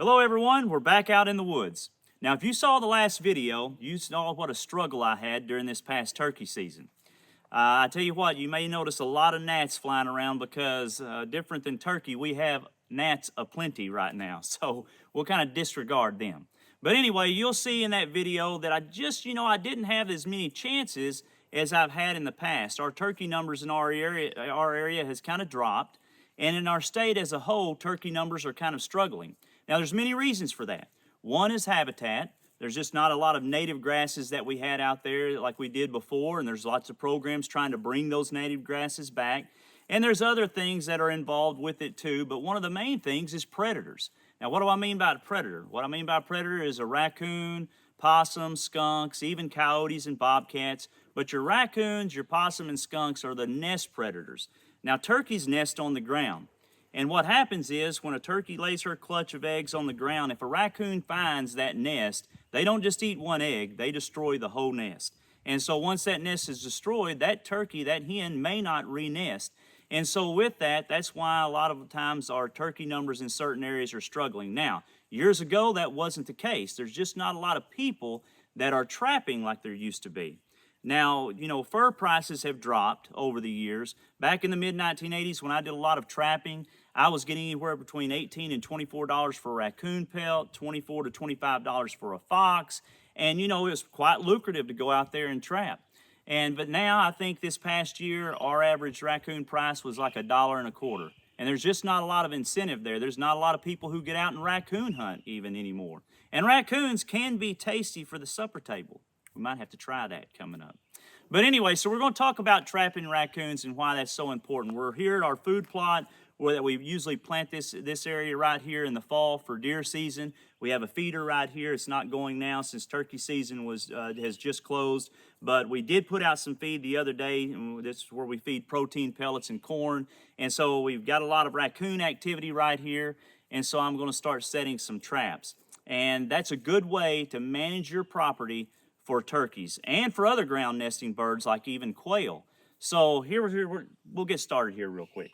Hello everyone, we're back out in the woods. Now if you saw the last video, you saw what a struggle I had during this past turkey season. I tell you what, you may notice a lot of gnats flying around because different than turkey, we have gnats aplenty right now, so we'll kind of disregard them. But anyway, you'll see in that video that I didn't have as many chances as I've had in the past. Our turkey numbers in our area has kind of dropped, and in our state as a whole, turkey numbers are kind of struggling. Now, there's many reasons for that. One is habitat. There's just not a lot of native grasses that we had out there like we did before, and there's lots of programs trying to bring those native grasses back. And there's other things that are involved with it too, but one of the main things is predators. Now, what do I mean by a predator? What I mean by a predator is a raccoon, possum, skunks, even coyotes and bobcats. But your raccoons, your possum, and skunks are the nest predators. Now, turkeys nest on the ground. And what happens is when a turkey lays her clutch of eggs on the ground, if a raccoon finds that nest, they don't just eat one egg, they destroy the whole nest. And so once that nest is destroyed, that turkey, that hen may not re-nest. And so with that, that's why a lot of times our turkey numbers in certain areas are struggling. Now, years ago, that wasn't the case. There's just not a lot of people that are trapping like there used to be. Now, fur prices have dropped over the years. Back in the mid-1980s, when I did a lot of trapping, I was getting anywhere between $18 and $24 for a raccoon pelt, $24 to $25 for a fox, and it was quite lucrative to go out there and trap. But now I think this past year, our average raccoon price was like $1.25. And there's just not a lot of incentive there. There's not a lot of people who get out and raccoon hunt even anymore. And raccoons can be tasty for the supper table. We might have to try that coming up. But anyway, so we're going to talk about trapping raccoons and why that's so important. We're here at our food plot where we usually plant this area right here in the fall for deer season. We have a feeder right here. It's not going now since turkey season has just closed. But we did put out some feed the other day. And this is where we feed protein pellets and corn. And so we've got a lot of raccoon activity right here. And so I'm going to start setting some traps. And that's a good way to manage your property for turkeys and for other ground nesting birds like even quail. So we'll get started here real quick.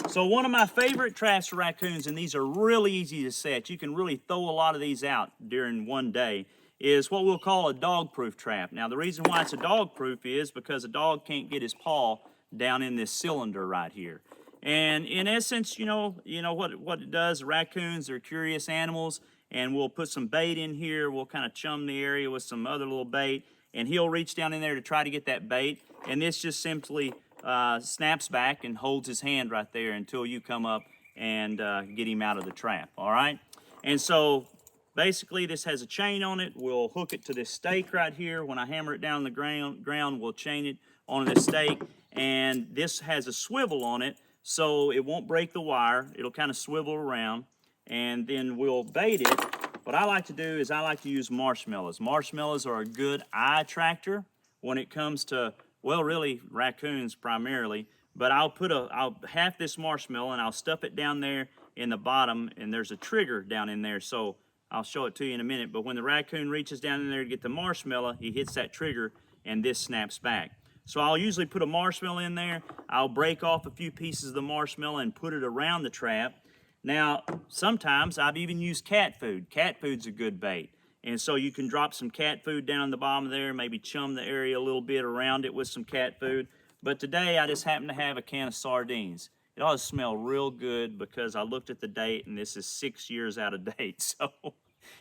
So one of my favorite traps for raccoons, and these are really easy to set, you can really throw a lot of these out during one day, is what we'll call a dog-proof trap. Now the reason why it's a dog-proof is because a dog can't get his paw down in this cylinder right here. And in essence, what it does, raccoons, they're curious animals, and we'll put some bait in here. We'll kind of chum the area with some other little bait, and he'll reach down in there to try to get that bait, and this just simply snaps back and holds his hand right there until you come up and get him out of the trap, all right? And so basically this has a chain on it. We'll hook it to this stake right here. When I hammer it down the ground, we'll chain it on this stake, and this has a swivel on it so it won't break the wire. It'll kind of swivel around, and then we'll bait it. What I like to do is I like to use marshmallows. Marshmallows are a good eye attractor when it comes to, well, really raccoons primarily, but I'll half this marshmallow and I'll stuff it down there in the bottom, and there's a trigger down in there, so I'll show it to you in a minute. But when the raccoon reaches down in there to get the marshmallow, he hits that trigger and this snaps back. So I'll usually put a marshmallow in there. I'll break off a few pieces of the marshmallow and put it around the trap. Now, sometimes I've even used cat food. Cat food's a good bait. And so you can drop some cat food down the bottom there, maybe chum the area a little bit around it with some cat food. But today I just happen to have a can of sardines. It ought to smell real good because I looked at the date and this is 6 years out of date. So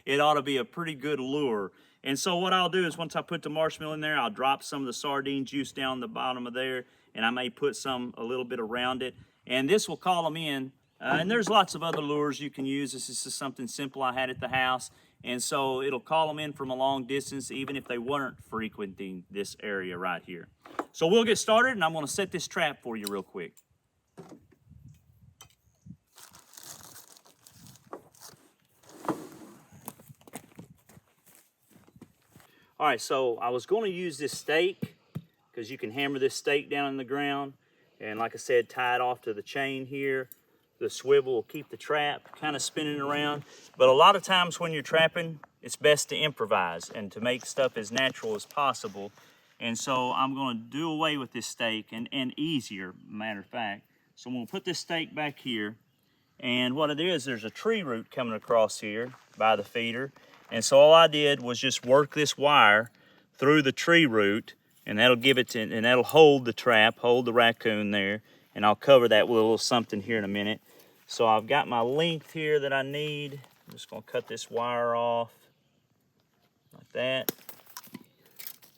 it ought to be a pretty good lure. And so what I'll do is once I put the marshmallow in there, I'll drop some of the sardine juice down the bottom of there, and I may put a little bit around it. And this will call them in. And there's lots of other lures you can use. This is just something simple I had at the house. And so it'll call them in from a long distance, even if they weren't frequenting this area right here. So we'll get started, and I'm going to set this trap for you real quick. All right, so I was going to use this stake because you can hammer this stake down in the ground. And like I said, tie it off to the chain here. The swivel will keep the trap kind of spinning around. But a lot of times when you're trapping, it's best to improvise and to make stuff as natural as possible. And so I'm going to do away with this stake and easier, matter of fact. So I'm going to put this stake back here. And what it is, there's a tree root coming across here by the feeder. And so all I did was just work this wire through the tree root, and that'll give it to, and that'll hold the trap, hold the raccoon there. And I'll cover that with a little something here in a minute. So I've got my length here that I need. I'm just gonna cut this wire off like that.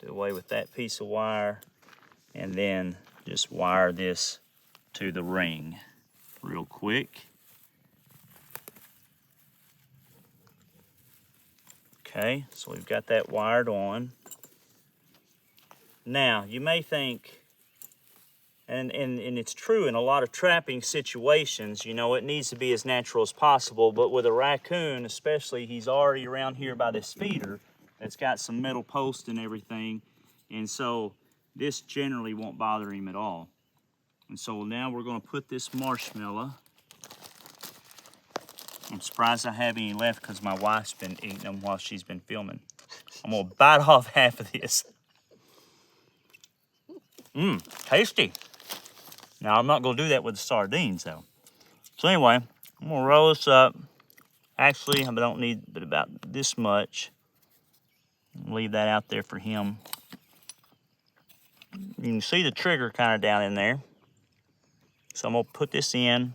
Do away with that piece of wire, and then just wire this to the ring real quick. Okay, so we've got that wired on. Now, you may think, and it's true in a lot of trapping situations, you know, it needs to be as natural as possible, but with a raccoon especially, he's already around here by this feeder that's got some metal posts and everything, and so this generally won't bother him at all. And so now we're gonna put this marshmallow. I'm surprised I have any left because my wife's been eating them while she's been filming. I'm gonna bite off half of this. Tasty. Now I'm not gonna do that with the sardines though. So anyway, I'm gonna roll this up. Actually, I don't need but about this much. Leave that out there for him. You can see the trigger kind of down in there. So I'm gonna put this in,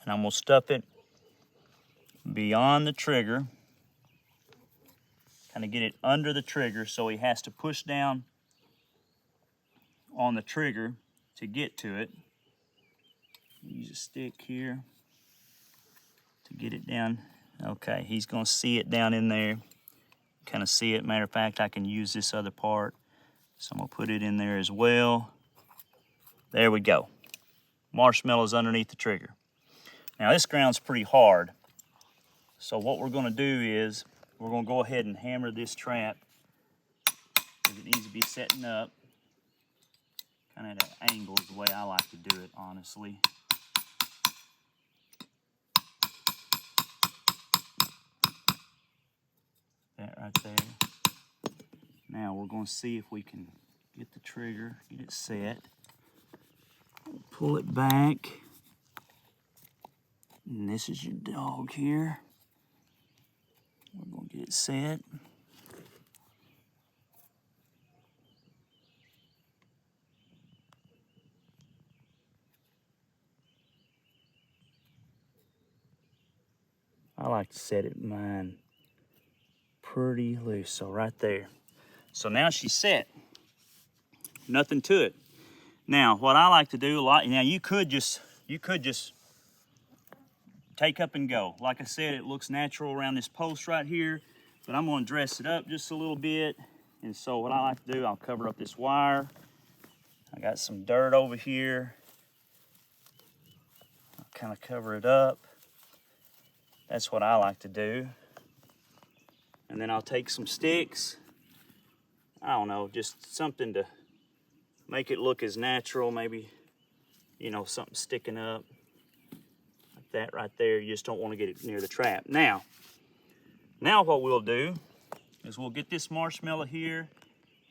and I'm gonna stuff it beyond the trigger. Kind of get it under the trigger so he has to push down on the trigger to get to it. Use a stick here to get it down. Okay, he's gonna see it down in there. Kind of see it. Matter of fact, I can use this other part. So I'm gonna put it in there as well. There we go. Marshmallow's underneath the trigger. Now this ground's pretty hard. So what we're gonna do is, we're gonna go ahead and hammer this trap because it needs to be setting up. Kind of at an angle is the way I like to do it, honestly. That right there. Now we're gonna see if we can get the trigger, get it set. Pull it back. And this is your dog here. We're gonna get it set. I like to set it mine pretty loose, so right there. So now she's set. Nothing to it. Now, what I like to do a lot, now you could just take up and go. Like I said, it looks natural around this post right here, but I'm gonna dress it up just a little bit. And so what I like to do, I'll cover up this wire. I got some dirt over here. I'll kind of cover it up. That's what I like to do. And then I'll take some sticks. I don't know, just something to make it look as natural. Maybe, you know, something sticking up like that right there. You just don't want to get it near the trap. Now what we'll do is we'll get this marshmallow here,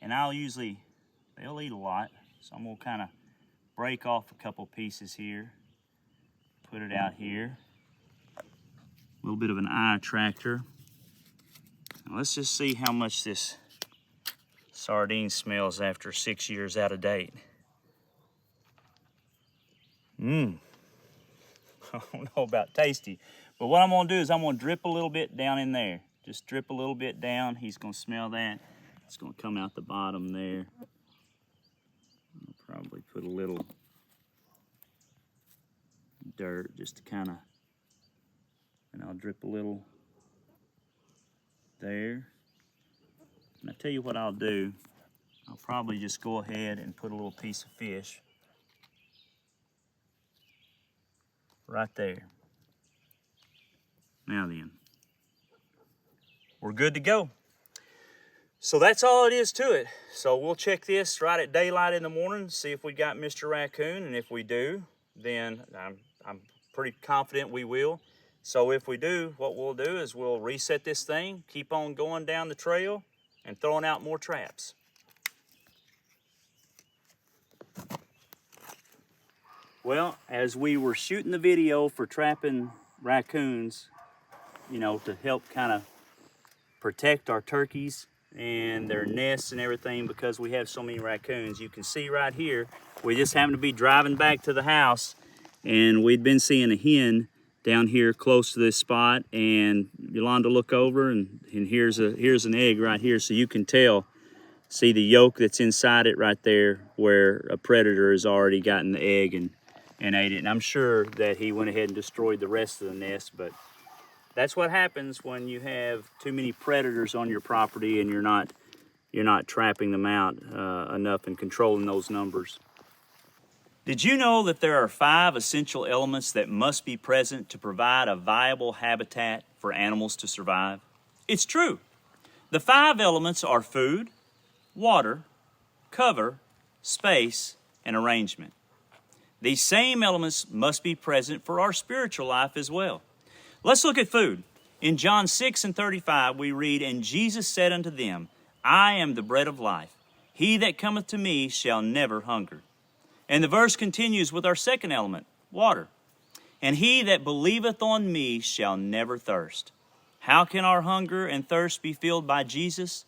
and they'll eat a lot. So I'm gonna kind of break off a couple pieces here, put it out here. A little bit of an eye attractor. Now let's just see how much this sardine smells after 6 years out of date. I don't know about tasty, but what I'm gonna do is I'm gonna drip a little bit down in there. Just drip a little bit down. He's gonna smell that. It's gonna come out the bottom there. I'll probably put a little dirt just to kind of, and I'll drip a little there. And I tell you what I'll do, I'll probably just go ahead and put a little piece of fish right there. Now then, we're good to go. So that's all it is to it. So we'll check this right at daylight in the morning, see if we got Mr. Raccoon, and if we do, then I'm pretty confident we will. So if we do, what we'll do is we'll reset this thing, keep on going down the trail, and throwing out more traps. Well, as we were shooting the video for trapping raccoons, you know, to help kind of protect our turkeys and their nests and everything, because we have so many raccoons, you can see right here, we just happened to be driving back to the house and we'd been seeing a hen down here close to this spot, and Yolanda look over and here's an egg right here, so you can see the yolk that's inside it right there where a predator has already gotten the egg and ate it. And I'm sure that he went ahead and destroyed the rest of the nest, but that's what happens when you have too many predators on your property and you're not trapping them out enough and controlling those numbers. Did you know that there are 5 essential elements that must be present to provide a viable habitat for animals to survive? It's true. The 5 elements are food, water, cover, space, and arrangement. These same elements must be present for our spiritual life as well. Let's look at food. In John 6:35 we read, "And Jesus said unto them, I am the bread of life. He that cometh to me shall never hunger." And the verse continues with our second element, water. "And he that believeth on me shall never thirst." How can our hunger and thirst be filled by Jesus?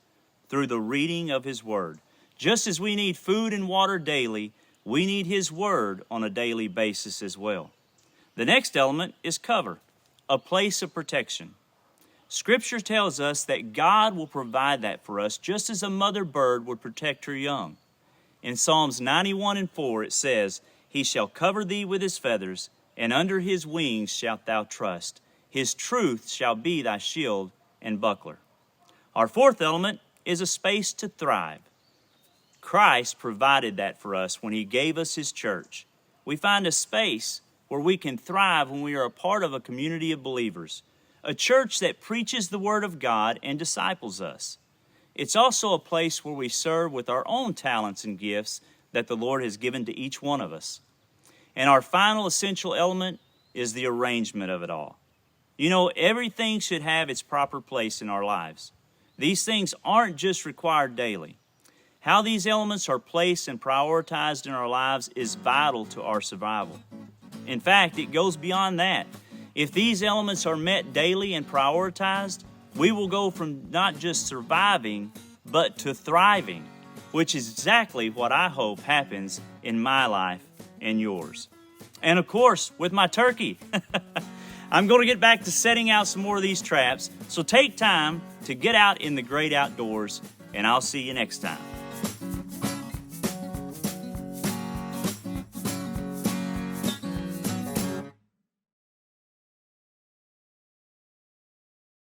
Through the reading of his word. Just as we need food and water daily, we need his word on a daily basis as well. The next element is cover, a place of protection. Scripture tells us that God will provide that for us just as a mother bird would protect her young. In Psalms 91:4 it says, "He shall cover thee with his feathers, and under his wings shalt thou trust. His truth shall be thy shield and buckler." Our fourth element is a space to thrive. Christ provided that for us when he gave us his church. We find a space where we can thrive when we are a part of a community of believers, a church that preaches the word of God and disciples us. It's also a place where we serve with our own talents and gifts that the Lord has given to each one of us. And our final essential element is the arrangement of it all. You know, everything should have its proper place in our lives. These things aren't just required daily. How these elements are placed and prioritized in our lives is vital to our survival. In fact, it goes beyond that. If these elements are met daily and prioritized, we will go from not just surviving, but to thriving, which is exactly what I hope happens in my life and yours. And of course, with my turkey. I'm going to get back to setting out some more of these traps, so take time to get out in the great outdoors, and I'll see you next time.